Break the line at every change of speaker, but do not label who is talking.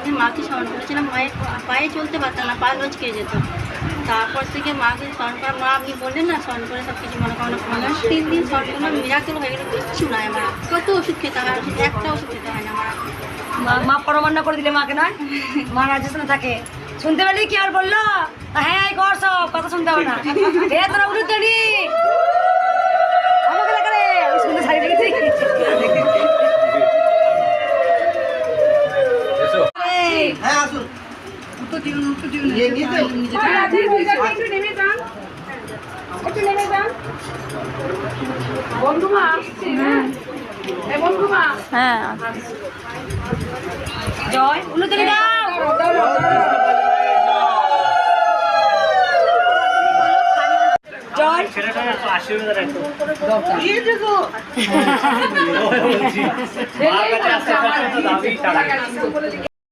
একদিন মাকে স্মরণ করেছিলাম, মায়ের পায়ে চলতে পারতাম না, পা লচকে যেত। তারপর থেকে মাকে স্মরণ করা, মা আপনি বললেন না স্মরণ করে সব কিছু মনোকামনা করলাম, 3 দিন স্মরণ করলাম, মিরাকেল হয়ে গেল, কিচ্ছু নয় আমার। কত ওষুধ খেতে হয়, ওষুধ একটা ওষুধ খেতে হয় না আমার।
মা পরমান্না করে দিলে মাকে নয়, মা রাজস্থানে থাকে, শুনতে পেলি কি আর বললো? হ্যাঁ কর, সব কথা শুনতে হবে না। এ তোরা উঠে তৈরি আমাকে দেখা রে, আমি শুনতে ছাড়ি দেখেছি।
হ্যাঁ আসুন।
বন্ধুমা আসছে, হ্যাঁ বন্ধুমা,
হ্যাঁ জয় উলুতলি দাও। জয়
ছেলেই বলেছে আমার